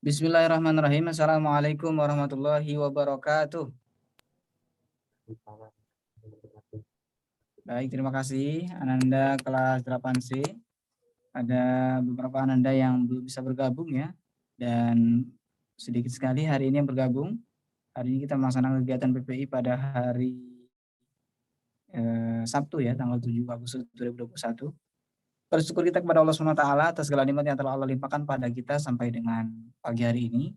Bismillahirrahmanirrahim. Assalamualaikum warahmatullahi wabarakatuh. Baik, terima kasih Ananda kelas 8C. Ada beberapa Ananda yang belum bisa bergabung ya. Dan sedikit sekali hari ini yang bergabung. Hari ini kita melaksanakan kegiatan PPI pada hari Sabtu ya, tanggal 7 Agustus 2021. Bersyukur kita kepada Allah SWT atas segala nikmat yang telah Allah limpahkan pada kita sampai dengan pagi hari ini.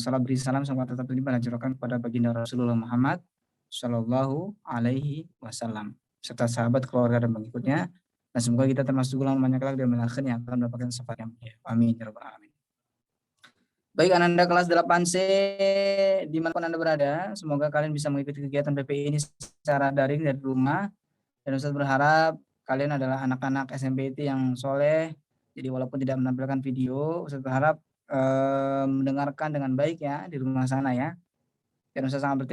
Salam beri salam sama tetap terlibat diajarkan kepada baginda Rasulullah Muhammad Shallallahu Alaihi Wasallam serta sahabat, keluarga dan pengikutnya. Dan semoga kita termasuk ulama banyak kelak dan akhir yang akan mendapatkan syafaat yang mulia. Amin ya rabbal alamin. Baik Ananda kelas 8C dimanapun Anda berada, semoga kalian bisa mengikuti kegiatan PPI ini secara daring dari rumah. Dan Ustaz berharap kalian adalah anak-anak SMPT yang soleh. Jadi walaupun tidak menampilkan video, Ustaz berharap mendengarkan dengan baik ya di rumah sana ya. Dan Ustaz sangat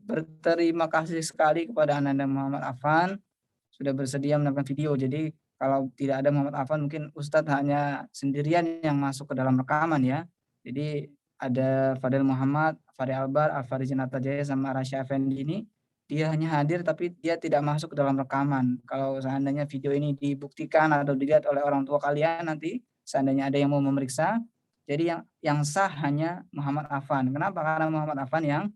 berterima kasih sekali kepada Ananda Muhammad Afan sudah bersedia menonton video. Jadi kalau tidak ada Muhammad Afan mungkin Ustadz hanya sendirian yang masuk ke dalam rekaman ya. Jadi ada Fadil Muhammad, Fadil Albar, Alfarizin Jaya sama Rasya Effendi ini dia hanya hadir tapi dia tidak masuk ke dalam rekaman. Kalau seandainya video ini dibuktikan atau dilihat oleh orang tua kalian nanti seandainya ada yang mau memeriksa, jadi yang sah hanya Muhammad Afan. Kenapa? Karena Muhammad Afan yang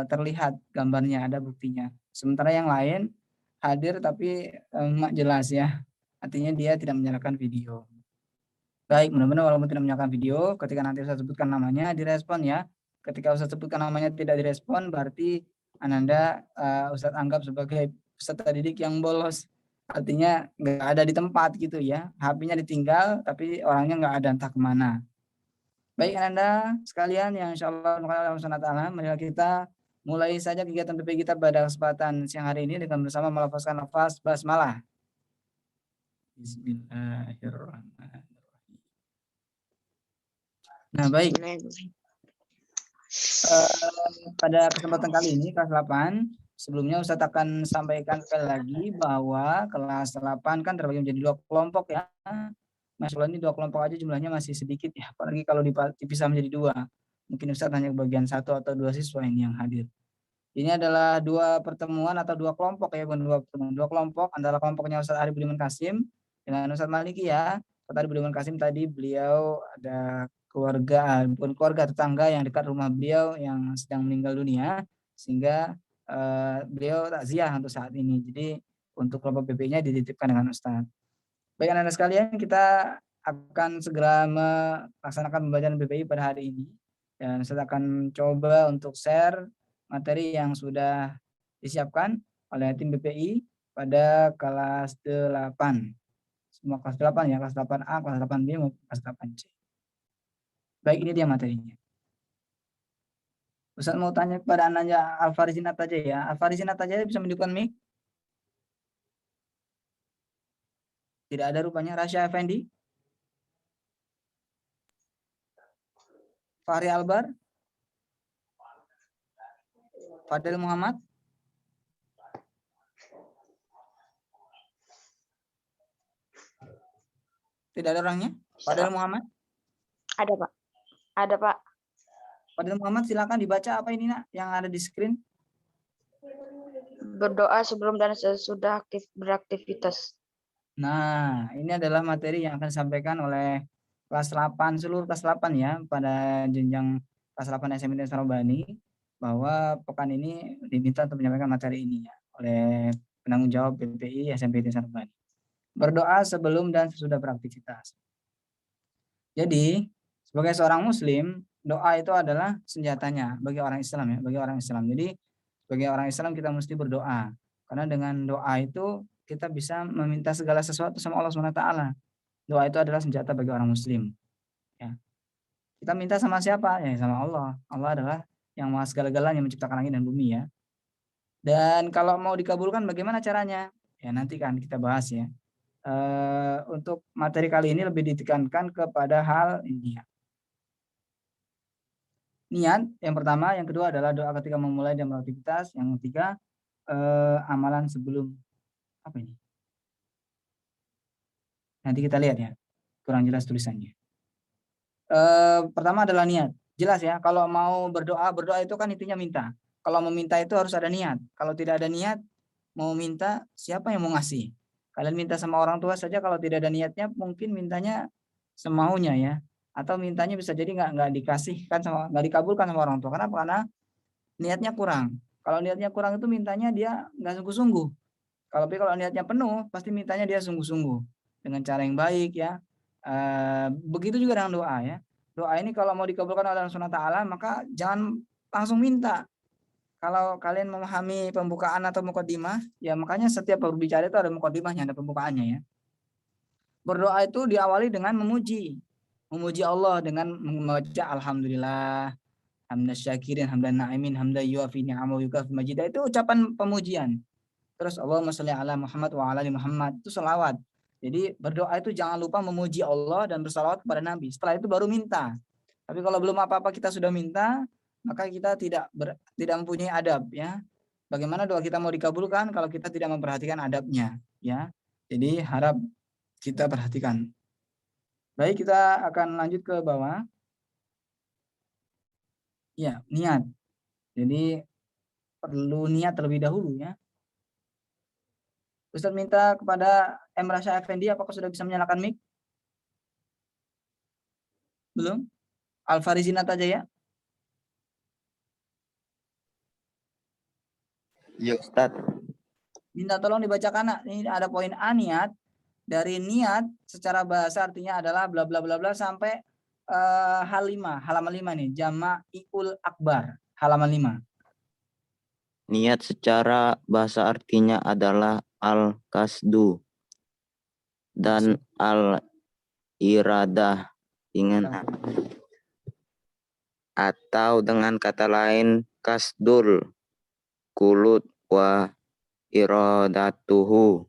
terlihat gambarnya, ada buktinya. Sementara yang lain hadir tapi jelas ya. Artinya dia tidak menyalakan video. Baik, mudah-mudahan walaupun tidak menyalakan video, ketika nanti Ustaz sebutkan namanya direspon ya. Ketika Ustaz sebutkan namanya tidak direspon, berarti Ananda Ustaz anggap sebagai peserta didik yang bolos. Artinya nggak ada di tempat gitu ya. HP-nya ditinggal, tapi orangnya nggak ada entah kemana. Baik Ananda sekalian yang insya Allah marilah kita mulai saja kegiatan PPI kita pada kesempatan siang hari ini dengan bersama melafazkan lafaz basmalah. Bismillahirrahmanirrahim. Nah baik, pada kesempatan kali ini kelas 8, sebelumnya Ustadz akan sampaikan sekali lagi bahwa kelas 8 kan terbagi menjadi 2 kelompok ya. Masalah ini 2 kelompok aja jumlahnya masih sedikit ya, apalagi kalau dipisah menjadi 2. Mungkin Ustadz hanya bagian 1 atau 2 siswa ini yang hadir. Ini adalah 2 pertemuan atau 2 kelompok ya, bukan 2 pertemuan, 2 kelompok antara kelompoknya Ustadz Arif Budiman Kasim dengan Ustadz Maliki ya. Ustadz Arif Budiman Kasim tadi beliau ada bukan keluarga, tetangga yang dekat rumah beliau yang sedang meninggal dunia sehingga beliau takziah untuk saat ini. Jadi untuk kelompok PP-nya dititipkan dengan Ustadz. Baik anak-anak sekalian, kita akan segera melaksanakan pembelajaran PPI pada hari ini dan saya akan coba untuk share materi yang sudah disiapkan oleh tim BPI pada kelas 8. Semua kelas 8 ya, kelas 8A, kelas 8B, maupun kelas 8C. Baik, ini dia materinya. Ustaz mau tanya kepada anaknya Alfarizin aja ya. Alfarizin aja bisa menunjukkan mic? Tidak ada rupanya. Rasya Effendi? Fahri Albar? Fadil Muhammad? Tidak ada orangnya? Fadil Muhammad? Ada Pak. Ada Pak. Fadil Muhammad silakan dibaca apa ini nak yang ada di screen. Berdoa sebelum dan sesudah beraktivitas. Nah, ini adalah materi yang akan disampaikan oleh kelas 8, seluruh kelas 8 ya, pada jenjang kelas 8 SMP Sarobani, bahwa pekan ini diminta untuk menyampaikan materi ini ya, oleh penanggung jawab PPI SMP Sarobani. Berdoa sebelum dan sesudah beraktivitas. Jadi, sebagai seorang muslim, doa itu adalah senjatanya bagi orang Islam ya, bagi orang Islam. Jadi, sebagai orang Islam kita mesti berdoa. Karena dengan doa itu kita bisa meminta segala sesuatu sama Allah SWT. Doa itu adalah senjata bagi orang muslim. Ya. Kita minta sama siapa? Ya sama Allah. Allah adalah yang maha segala-galanya menciptakan langit dan bumi ya. Dan kalau mau dikabulkan bagaimana caranya? Ya nanti kan kita bahas ya. Untuk materi kali ini lebih ditekankan kepada hal ini ya. Niat yang pertama, yang kedua adalah doa ketika memulai dan beraktivitas, yang ketiga amalan sebelum apa ini? Nanti kita lihat ya, kurang jelas tulisannya. Pertama adalah niat. Jelas ya, kalau mau berdoa, berdoa itu kan intinya minta. Kalau meminta itu harus ada niat. Kalau tidak ada niat, mau minta, siapa yang mau ngasih? Kalian minta sama orang tua saja, kalau tidak ada niatnya, mungkin mintanya semaunya ya. Atau mintanya bisa jadi nggak dikasihkan sama, nggak dikabulkan sama orang tua. Kenapa? Karena niatnya kurang. Kalau niatnya kurang itu mintanya dia nggak sungguh-sungguh. Kalau niatnya penuh, pasti mintanya dia sungguh-sungguh dengan cara yang baik ya. Begitu juga dengan doa ya. Doa ini kalau mau dikabulkan oleh Allah Subhanahu wa taala, maka jangan langsung minta. Kalau kalian memahami pembukaan atau mukadimah, ya makanya setiap berbicara itu ada mukadimahnya, ada pembukaannya ya. Berdoa itu diawali dengan memuji. Memuji Allah dengan membaca alhamdulillah, hamdan syakirin, hamdan na'imin, hamdan yuafi ni'amahu yukafi majidah, itu ucapan pemujian. Terus Allahumma sholli ala Muhammad wa ala ali Muhammad, itu selawat. Jadi berdoa itu jangan lupa memuji Allah dan bersalawat kepada Nabi. Setelah itu baru minta. Tapi kalau belum apa-apa kita sudah minta, maka kita tidak mempunyai adab ya. Bagaimana doa kita mau dikabulkan kalau kita tidak memperhatikan adabnya ya. Jadi harap kita perhatikan. Baik, kita akan lanjut ke bawah. Ya, niat. Jadi perlu niat terlebih dahulu ya. Ustaz minta kepada M. Rasha Effendi, apakah sudah bisa menyalakan mic? Belum? Alfarizi Natajaya? Ya Ustaz. Minta tolong dibacakan. Ini ada poin A, niat. Dari niat secara bahasa artinya adalah bla bla bla bla sampai halaman 5 nih, Jama'iul Akbar, halaman 5. Niat secara bahasa artinya adalah al-kasdu dan al-iradah, ingin, atau dengan kata lain kasdul kulut wa iradatuhu,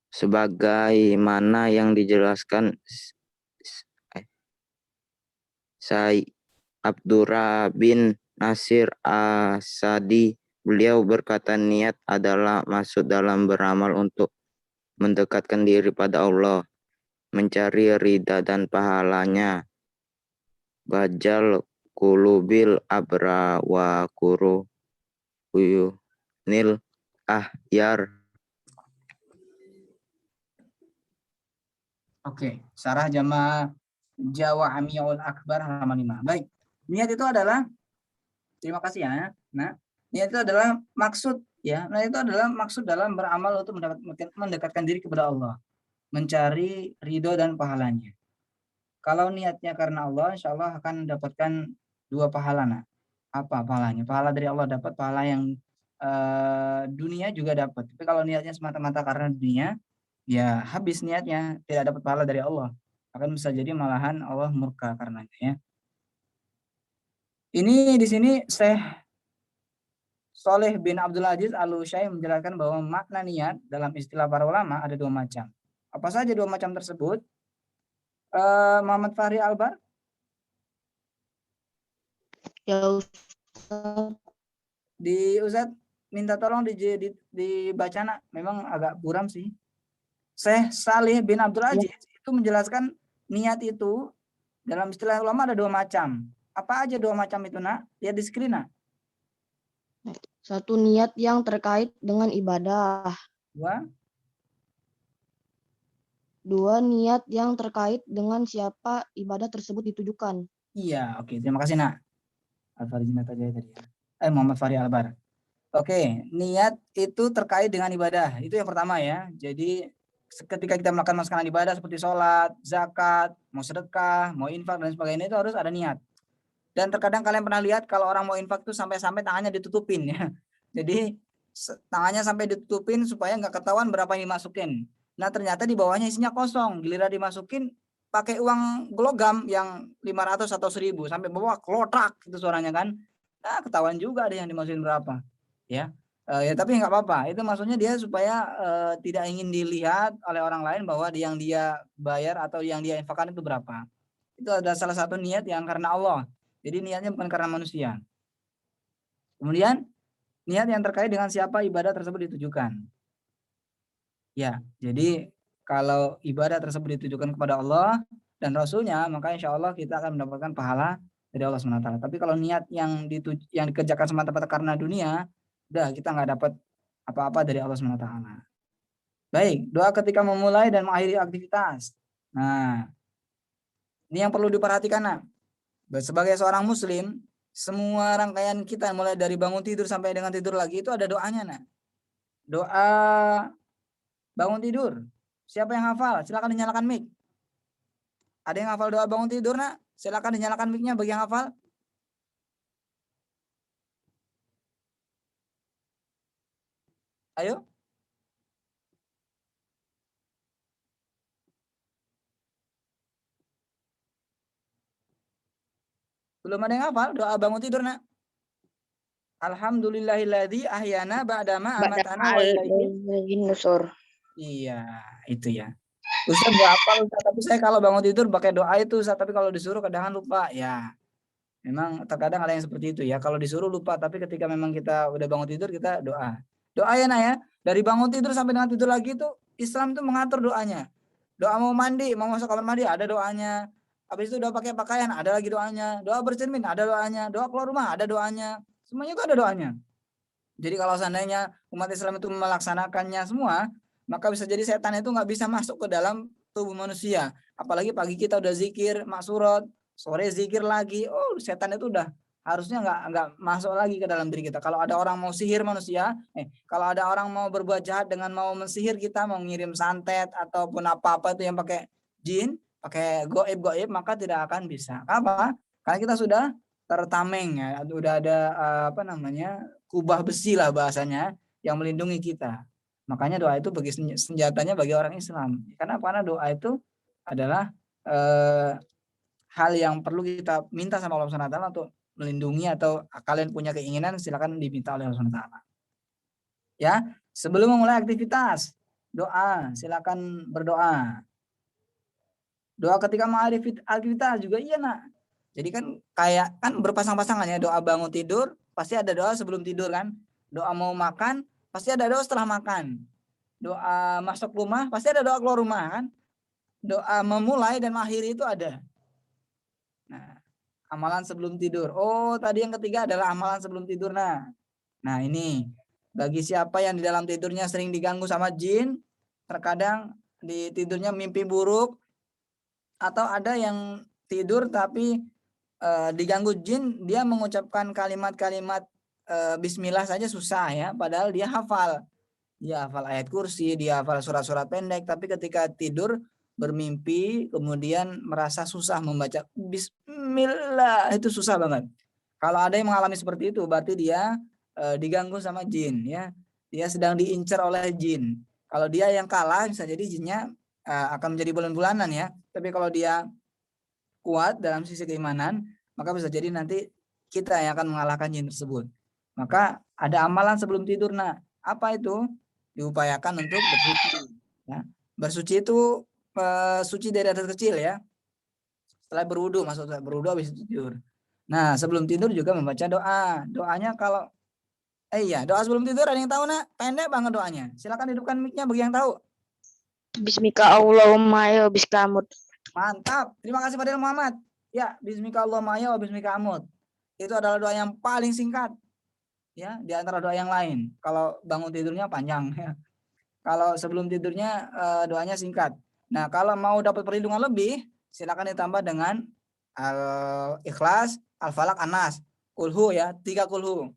sebagaimana yang dijelaskan Syekh Abdurrah bin Nasir Asadi. Beliau berkata, niat adalah masuk dalam beramal untuk mendekatkan diri pada Allah, mencari ridha dan pahalanya. Bajal kulubil abra wa kuru nil ahyar. Oke, Sarah Jawa Amiul Akbar halaman 5. Baik, niat itu adalah, terima kasih ya. Nah, niat itu adalah maksud ya. Nah, itu adalah maksud dalam beramal untuk mendekatkan diri kepada Allah, mencari ridho dan pahalanya. Kalau niatnya karena Allah, insya Allah akan mendapatkan 2 pahala. Nah, apa pahalanya? Pahala dari Allah dapat, pahala yang dunia juga dapat. Tapi kalau niatnya semata-mata karena dunia, ya habis niatnya, tidak dapat pahala dari Allah. Akan bisa jadi malahan Allah murka karenanya ya. Ini di sini Syekh Soleh bin Abdul Aziz Al-Utsyaim menjelaskan bahwa makna niat dalam istilah para ulama ada 2 macam. Apa saja 2 macam tersebut? Muhammad Fahri Albar? Ya Ustaz. Di Ustaz minta tolong dibaca nak, memang agak buram sih. Syekh Salih bin Abdul Aziz itu menjelaskan niat itu dalam istilah ulama ada 2 macam. Apa aja 2 macam itu nak? Lihat di screen nak. Satu, niat yang terkait dengan ibadah. 2, niat yang terkait dengan siapa ibadah tersebut ditujukan. iya, oke, terima kasih nak. Al-Farijin aja tadi ya. Muhammad Fahri Albar. Oke, niat itu terkait dengan ibadah. Itu yang pertama ya. Jadi ketika kita melakukan melaksanakan ibadah seperti sholat, zakat, mau sedekah, mau infak dan sebagainya, itu harus ada niat. Dan terkadang kalian pernah lihat kalau orang mau infak tuh sampai-sampai tangannya ditutupin ya. Jadi tangannya sampai ditutupin supaya nggak ketahuan berapa yang dimasukin. Nah ternyata di bawahnya isinya kosong. Giliran dimasukin pakai uang logam yang 500 atau 1000 sampai bawah kelotrak itu suaranya kan. Nah ketahuan juga ada yang dimasukin berapa. Ya. Ya tapi nggak apa-apa. Itu maksudnya dia supaya tidak ingin dilihat oleh orang lain bahwa yang dia bayar atau yang dia infakkan itu berapa. Itu ada salah satu niat yang karena Allah. Jadi niatnya bukan karena manusia. Kemudian niat yang terkait dengan siapa ibadah tersebut ditujukan. Ya, jadi kalau ibadah tersebut ditujukan kepada Allah, dan Rasulnya, maka insya Allah kita akan mendapatkan pahala dari Allah SWT. Tapi kalau niat yang dikerjakan semata-mata karena dunia, udah kita nggak dapat apa-apa dari Allah SWT. Baik, doa ketika memulai dan mengakhiri aktivitas. Nah, ini yang perlu diperhatikan, nak. Sebagai seorang muslim, semua rangkaian kita mulai dari bangun tidur sampai dengan tidur lagi itu ada doanya, nak. Doa bangun tidur. Siapa yang hafal? Silakan dinyalakan mic. Ada yang hafal doa bangun tidur, nak? Silakan dinyalakan mic-nya bagi yang hafal. Ayo. Belum ada yang hafal doa bangun tidur, nak? Alhamdulillahilladzi ahyana ba'dama amatana wa ilaihi nusur. Iya, itu ya. Ustaz nggak hafal, Ustaz, tapi saya kalau bangun tidur pakai doa itu, Ustaz, tapi kalau disuruh kadang lupa. Ya, memang terkadang ada yang seperti itu ya. Kalau disuruh lupa, tapi ketika memang kita udah bangun tidur kita doa. Doa ya, nah ya. Dari bangun tidur sampai dengan tidur lagi itu Islam itu mengatur doanya. Doa mau mandi, mau masuk kamar mandi ada doanya. Habis itu doa pakai pakaian ada lagi doanya. Doa bercermin ada doanya. Doa keluar rumah ada doanya. Semuanya itu ada doanya. Jadi kalau seandainya umat Islam itu melaksanakannya semua, maka bisa jadi setan itu nggak bisa masuk ke dalam tubuh manusia. Apalagi pagi kita udah zikir, maksurat, sore zikir lagi, oh setan itu udah harusnya nggak masuk lagi ke dalam diri kita. Kalau ada orang mau sihir manusia, kalau ada orang mau berbuat jahat dengan mau mensihir kita, mau ngirim santet ataupun apa-apa itu yang pakai jin, pakai goib, maka tidak akan bisa. Apa? Karena kita sudah tertameng ya, udah ada apa namanya kubah besi lah bahasanya yang melindungi kita. Makanya doa itu bagi senjatanya bagi orang Islam. Karena doa itu adalah hal yang perlu kita minta sama Allah SWT untuk melindungi, atau kalian punya keinginan silakan diminta oleh Allah SWT. Ya, sebelum memulai aktivitas doa, silakan berdoa. Doa ketika mengakhiri aktivitas juga iya, nak. Jadi kan kayak kan berpasang-pasangan ya, doa bangun tidur pasti ada doa sebelum tidur kan. Doa mau makan pasti ada doa setelah makan. Doa masuk rumah pasti ada doa keluar rumah kan. Doa memulai dan mengakhiri itu ada. Nah, amalan sebelum tidur. Oh, tadi yang ketiga adalah amalan sebelum tidur. Nah ini bagi siapa yang di dalam tidurnya sering diganggu sama jin, terkadang di tidurnya mimpi buruk, atau ada yang tidur tapi diganggu jin, dia mengucapkan kalimat-kalimat bismillah saja susah ya, padahal dia hafal ayat kursi, dia hafal surat-surat pendek, tapi ketika tidur bermimpi kemudian merasa susah membaca bismillah, itu susah banget. Kalau ada yang mengalami seperti itu berarti dia diganggu sama jin ya, dia sedang diincar oleh jin. Kalau dia yang kalah bisa jadi jinnya akan menjadi bulan-bulanan ya, tapi kalau dia kuat dalam sisi keimanan, maka bisa jadi nanti kita yang akan mengalahkan jin tersebut. Maka ada amalan sebelum tidur. Nah, apa itu? Diupayakan untuk bersuci. Ya. Bersuci itu suci dari atas kecil ya. Setelah berwudu, maksudnya berwudu habis tidur. Nah, sebelum tidur juga membaca doa. Doanya kalau iya, doa sebelum tidur ada yang tahu, nak? Pendek banget doanya. Silakan hidupkan mic-nya bagi yang tahu. Bismika Allahumma ya biskamut. Mantap. Terima kasih Fadil Muhammad. Ya, bismika Allahumma ya wa bismika amut. Itu adalah doa yang paling singkat. Ya, di antara doa yang lain. Kalau bangun tidurnya panjang ya. Kalau sebelum tidurnya doanya singkat. Nah, kalau mau dapat perlindungan lebih, silakan ditambah dengan Al-Ikhlas, Al-Falaq, An-Nas. Kulhu ya, 3 kulhu.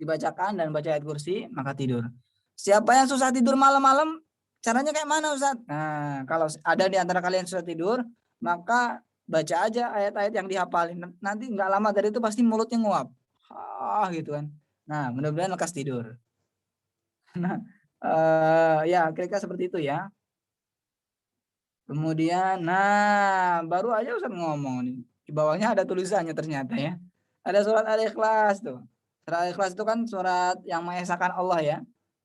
Dibacakan dan baca ayat kursi, maka tidur. Siapa yang susah tidur malam-malam, caranya kayak mana, Ustaz? Nah, kalau ada di antara kalian susah tidur, maka baca aja ayat-ayat yang dihafalin. Nanti nggak lama dari itu pasti mulutnya nguap. Gitu kan. Nah, mudah-mudahan lekas tidur. Nah, ya kira-kira seperti itu ya. Kemudian, nah baru aja Ustaz ngomong nih. Di bawahnya ada tulisannya ternyata ya. Ada surat Al-Ikhlas tuh. Surat Al-Ikhlas itu kan surat yang mengesahkan Allah ya.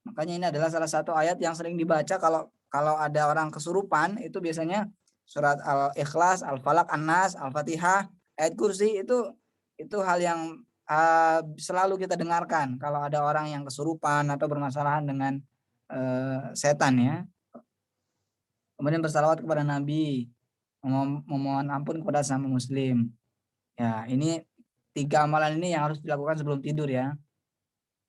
Makanya ini adalah salah satu ayat yang sering dibaca kalau ada orang kesurupan, itu biasanya surat Al-Ikhlas, Al-Falaq, An-Nas, Al-Fatihah, ayat kursi itu hal yang selalu kita dengarkan kalau ada orang yang kesurupan atau bermasalahan dengan setan ya. Kemudian bersalawat kepada Nabi. memohon ampun kepada sama muslim. Ya, ini 3 amalan ini yang harus dilakukan sebelum tidur ya.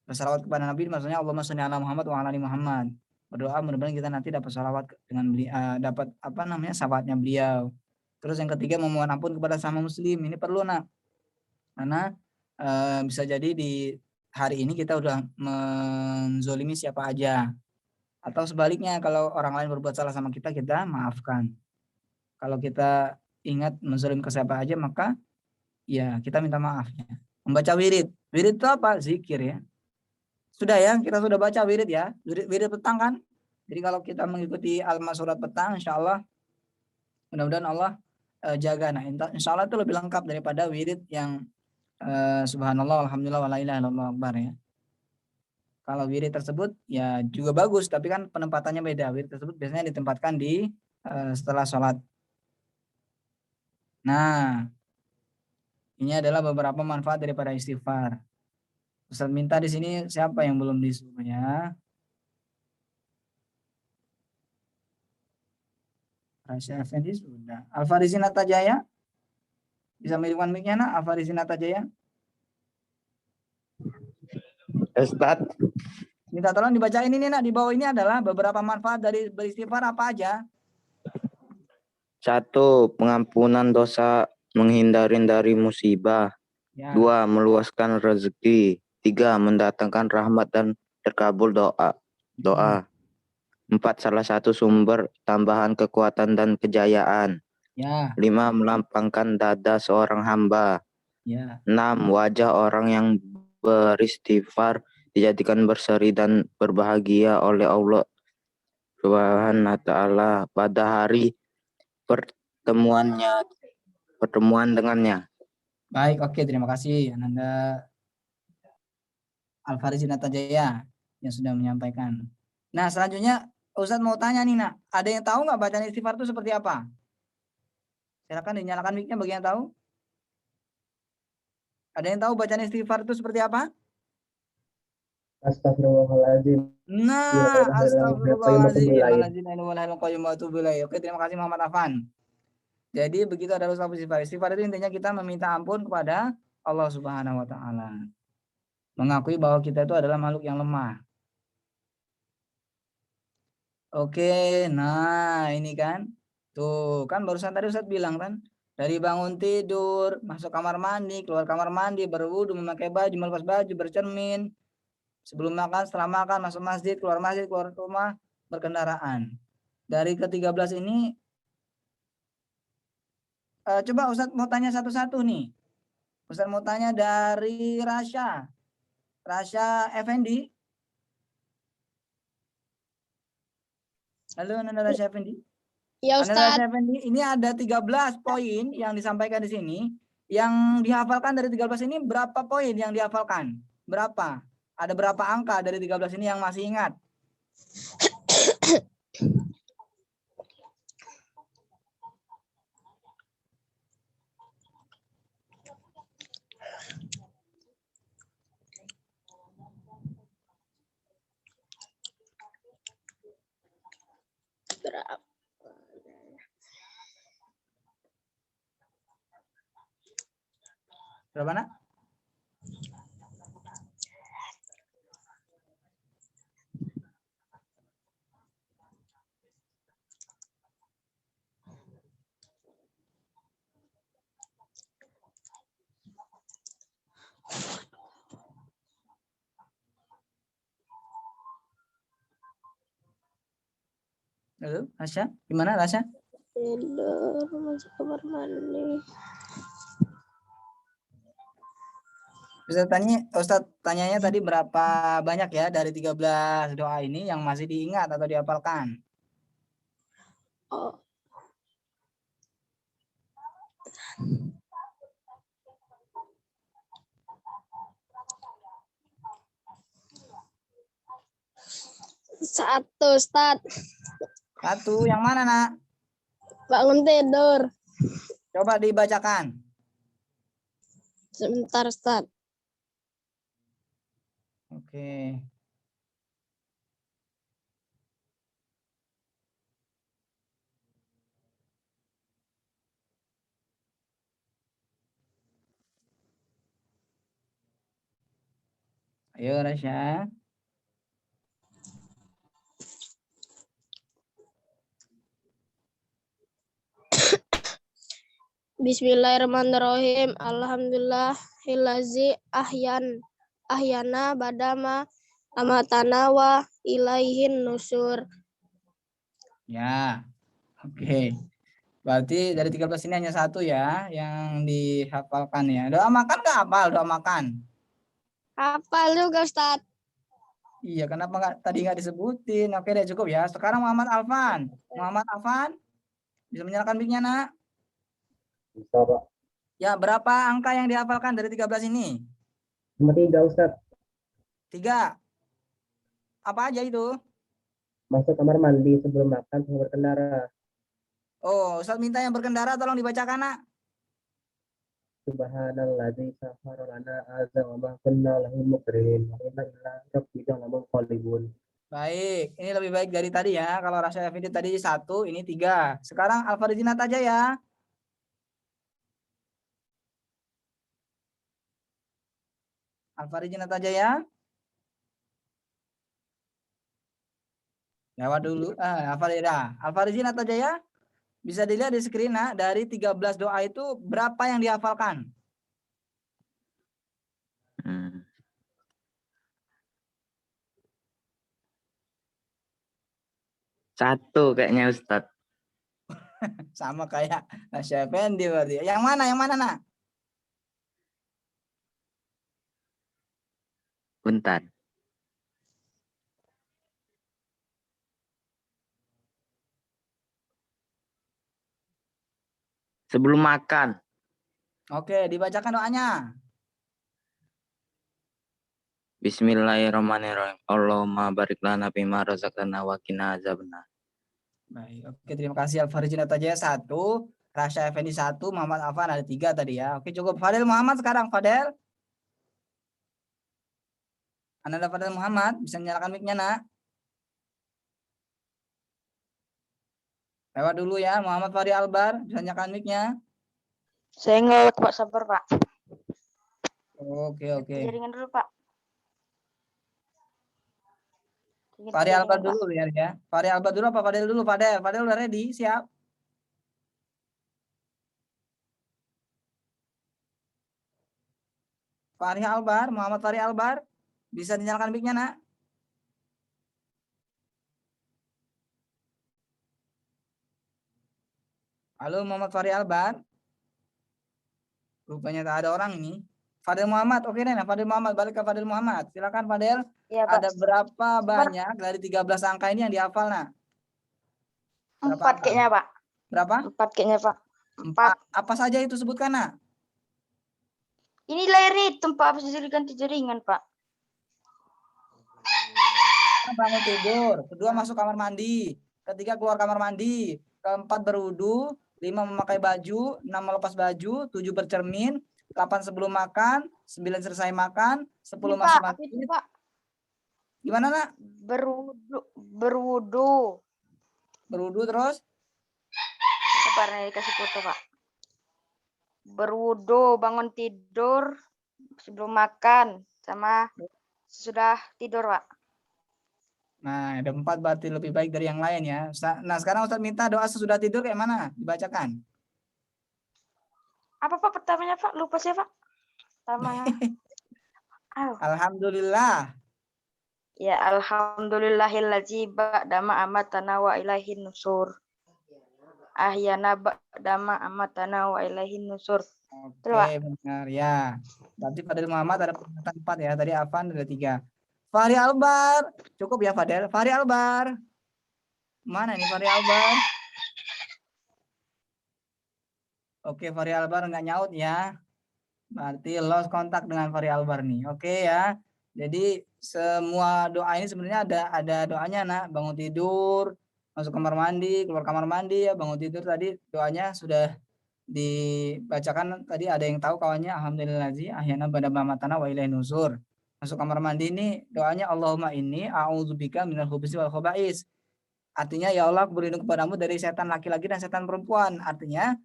Bersalawat kepada Nabi maksudnya Allahumma sholli ala Muhammad wa ala ali Muhammad. Berdoa mudah-mudahan kita nanti dapat salawat dengan dapat apa namanya syafaatnya beliau. Terus yang ketiga memohon ampun kepada sama muslim. Ini perlu nak. Karena bisa jadi di hari ini kita udah menzolimi siapa aja. Atau sebaliknya kalau orang lain berbuat salah sama kita maafkan. Kalau kita ingat menzolim ke siapa aja maka ya kita minta maaf ya. Membaca wirid. Wirid itu apa? Zikir ya. Sudah ya, kita sudah baca wirid ya. Wirid petang kan? Jadi kalau kita mengikuti al-masurat petang, insya Allah, mudah-mudahan Allah jaga. Nah, insya Allah itu lebih lengkap daripada wirid yang subhanallah, alhamdulillah, wa la ilaha illallah akbar ya. Kalau wirid tersebut ya juga bagus, tapi kan penempatannya beda. Wirid tersebut biasanya ditempatkan di setelah sholat. Nah, ini adalah beberapa manfaat daripada istighfar. Ustaz minta di sini siapa yang belum disuruh ya? Rasya Effendi sudah. Alfarizi Natajaya? Bisa menghidupkan mic-nya nak? Alfarizi Natajaya? Ustaz, Minta tolong dibacain ini nak. Di bawah ini adalah beberapa manfaat dari beristighfar apa aja? 1. Pengampunan dosa, menghindari dari musibah. Ya. 2. Meluaskan rezeki. 3. Mendatangkan rahmat dan terkabul doa. 4. Salah satu sumber tambahan kekuatan dan kejayaan. Ya. 5. Melampangkan dada seorang hamba. Ya. 6. Wajah orang yang beristighfar dijadikan berseri dan berbahagia oleh Allah Subhanahu wa ta'ala pada hari pertemuan dengannya. Baik, oke, terima kasih Ananda Alfarizi Natajaya yang sudah menyampaikan. Nah, selanjutnya Ustadz mau tanya nih nak, ada yang tahu nggak bacaan istighfar itu seperti apa? Silakan dinyalakan mic-nya bagi yang tahu. Ada yang tahu bacaan istighfar itu seperti apa? Astagfirullahaladzim. Nah, astagfirullahaladzim. Oke, terima kasih Muhammad Afan. Jadi begitu ada usaha istighfar. Istighfar itu intinya kita meminta ampun kepada Allah Subhanahu wa taala. Mengakui bahwa kita itu adalah makhluk yang lemah. Oke, nah ini kan. Tuh, kan barusan tadi Ustadz bilang kan, dari bangun tidur, masuk kamar mandi, keluar kamar mandi, berwudu, memakai baju, melepas baju, bercermin, sebelum makan, setelah makan, masuk masjid, keluar rumah, berkendaraan. Dari ke-13 ini, coba Ustadz mau tanya satu-satu nih. Ustadz mau tanya dari Rasya. Rasya Effendi. Halo, Nanda Rasya Effendi. Ya Ustaz. Nanda Rasya Effendi, ini ada 13 poin yang disampaikan di sini. Yang dihafalkan dari 13 ini berapa poin yang dihafalkan? Berapa? Ada berapa angka dari 13 ini yang masih ingat? Berapa nak? Halo, Rasya? Gimana Rasya? Tidur, masuk kamar mandi. Ustadz tanyanya tadi berapa banyak ya dari 13 doa ini yang masih diingat atau dihafalkan? Oh. Satu, Ustaz. Satu, yang mana nak? Bangun tidur. Coba dibacakan. Sebentar, Ustaz. Oke. Ayo Rasya. Bismillahirrahmanirrahim. Alhamdulillahillazi ahyana badama amatana wa ilaihin nusur. Ya. Oke. Berarti dari 13 ini hanya satu ya yang dihafalkan ya. Doa makan nggak hafal doa makan? Hafal juga Ustaz. Iya, kenapa tadi nggak disebutin? Oke deh, cukup ya. Sekarang Muhammad Alfan. Muhammad Alfan, bisa menyalakan mic-nya, Nak? Bisa, Pak. Ya, berapa angka yang dihafalkan dari 13 ini? Nomor 3, Ustaz. 3. Apa aja itu? Masuk kamar mandi sebelum makan sebelum berkendara. Oh, Ustaz minta yang berkendara tolong dibacakan, Nak. Subhanalladzi sakhkhara lana hadza wa ma kunna lahu muqrinin wa inna ila rabbina lamunqalibun. Baik, ini lebih baik dari tadi ya. Kalau Rasya Effendi tadi 1, ini 3. Sekarang Alfarijinat aja ya. Alfarijinat aja ya. Jawab dulu. Alfarijinat aja ya. Bisa dilihat di screen, Nak, dari 13 doa itu berapa yang dihafalkan? Satu kayaknya Ustadz. Sama kayak Rasya Effendi berarti. Yang mana? Yang mana, Nak? Bentar. Sebelum makan. Oke, dibacakan doanya. Bismillahirrahmanirrahim. Allahumma barik lana bima razaqtana wa qina azabannar. Baik, oke, terima kasih Alfarijinat aja 1, Rasya Effendi 1, Muhammad Afan ada 3 tadi ya. Oke, cukup. Fadel Muhammad sekarang, Fadel. Anda Fadel Muhammad, bisa nyalakan mic-nya, Nak. Lewat dulu ya, Muhammad Fahri Albar, bisa nyalakan mic-nya. Saya ngelek Pak, sabar Pak. Oke. Jaringan dulu Pak. Fahri Albar dulu ya. Fahri Albar dulu apa Fadel dulu? Fadel udah ready, siap. Fahri Albar, Muhammad Fahri Albar, bisa dinyalakan mic-nya, Nak. Halo Muhammad Fahri Albar. Rupanya tak ada orang ini. Fadel Muhammad, oke deh, Fadel Muhammad, balik ke Fadel Muhammad. Silakan Fadel. Iya Pak. Ada berapa banyak dari 13 angka ini yang dihafal, Nak? 4 kayaknya Pak. Berapa? 4 kayaknya Pak. 4. Apa saja itu sebutkan, Nak? Ini layarnya hitam Pak, harus diganti jaringan Pak. Bangun tidur, kedua masuk kamar mandi, ketiga keluar kamar mandi, keempat berwudu, 5 memakai baju, 6 melepas baju, 7 bercermin, 8 sebelum makan, 9 selesai makan, 10 masuk Pak, masjid. itu Pak. Gimana, Nak? Berwudu. Berwudu terus? Sabar nih dikasih foto Pak. Berwudu, bangun tidur, sebelum makan, sama sudah tidur Pak. Nah, ada 4 berarti lebih baik dari yang lain ya. Nah, sekarang Ustaz minta doa sesudah tidur kayak mana? Dibacakan. Apa Pak pertamanya Pak? Lupa saya Pak. Pertamanya. Alhamdulillah. Ya alhamdulillahillazi ba'dama amatana wa ilaihin nusur. Ahyana ba'dama amatana wa ilaihin nusur. Oke, benar ya. Berarti Fadil Muhammad ada peringatan 4 ya. Tadi Afan ada 3. Fahri Albar. Cukup ya Fadel. Fahri Albar. Mana ini Fahri Albar? Oke, Fahri Albar nggak nyaut ya. Berarti lost kontak dengan Fahri Albar nih. Oke ya. Jadi semua doa ini sebenarnya ada doanya, Nak. Bangun tidur, masuk kamar mandi, keluar kamar mandi ya, bangun tidur tadi doanya sudah dibacakan. Tadi ada yang tahu kawannya, alhamdulillahi ahyana ba'da mamatana wa ilaihin nusur. Masuk kamar mandi ini doanya Allahumma inni a'udzubika minal khubuthi wal khaba'is. Artinya ya Allah, aku berlindung kepadamu dari setan laki-laki dan setan perempuan. Artinya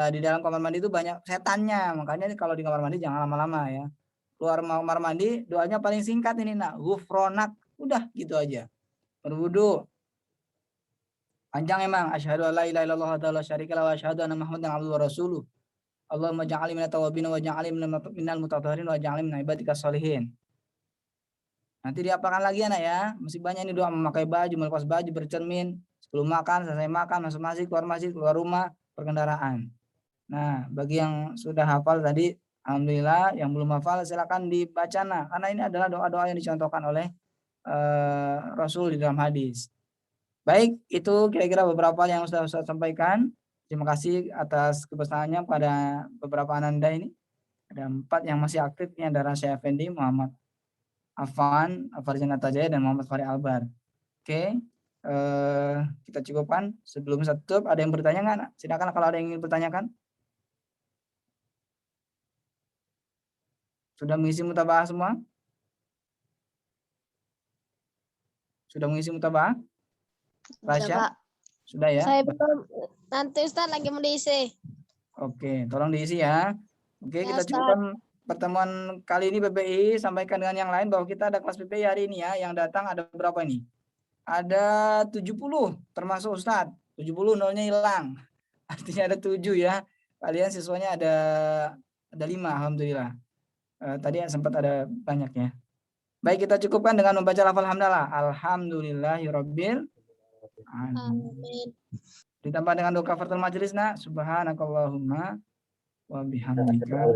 di dalam kamar mandi itu banyak setannya. Makanya kalau di kamar mandi jangan lama-lama ya. keluar kamar mandi, doanya paling singkat ini nak, ghufronak, udah gitu aja. Berwudu, panjang emang, asyhadu alla ilaha illallah wa la syarika lahu wa asyhadu anna muhammadan abduhu wa rasuluh. Allahumma ja'alni minat tawabin wa ja'alni minal mutatahhirin wa ja'alni min ibadikas sholihin. Nanti diapakan lagi anak ya, masih banyak ini doa, memakai baju, melepas baju, bercermin, sebelum makan, selesai makan, masuk masjid, keluar rumah, perkendaraan. Nah, bagi yang sudah hafal tadi, alhamdulillah, yang belum hafal silakan dibaca nah, karena ini adalah doa-doa yang dicontohkan oleh Rasul di dalam hadis. Baik, itu kira-kira beberapa yang sudah saya sampaikan. Terima kasih atas kebersamaannya pada beberapa ananda ini. Ada 4 yang masih aktif, ini ada Rasya Effendi, Muhammad Afan, Farjan Atajaya, dan Muhammad Fahri Albar. Oke, kita cukupkan. Sebelum saya tutup, ada yang bertanya nggak? Silakan kalau ada yang ingin bertanyakan. Sudah mengisi mutaba'ah semua? Sudah mengisi mutaba'ah? Rasya? Pak. Sudah ya? Saya belum. Nanti Ustaz lagi mau diisi. Oke, tolong diisi ya. Oke, Ya, kita Ustaz. cukupkan pertemuan kali ini PPI. Sampaikan dengan yang lain bahwa kita ada kelas PPI hari ini ya. Yang datang ada berapa ini? Ada 70, termasuk Ustadz. 70 nolnya hilang. Artinya ada 7 ya. Kalian siswanya ada 5, alhamdulillah. Tadi sempat ada banyak ya. Baik, kita cukupkan dengan membaca lafal hamdalah. Alhamdulillahirabbil alamin. Amin. Ditambah dengan doa kafaratul majelis nak, subhanakallahumma wa bihamdika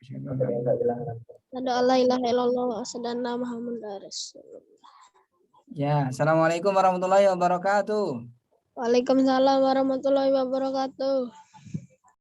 asyhadu an la ilaha illa anta. Ada la ilaha illallah wa asyhadu anna Muhammadar Rasulullah. Ya, assalamualaikum warahmatullahi wabarakatuh. Waalaikumsalam warahmatullahi wabarakatuh.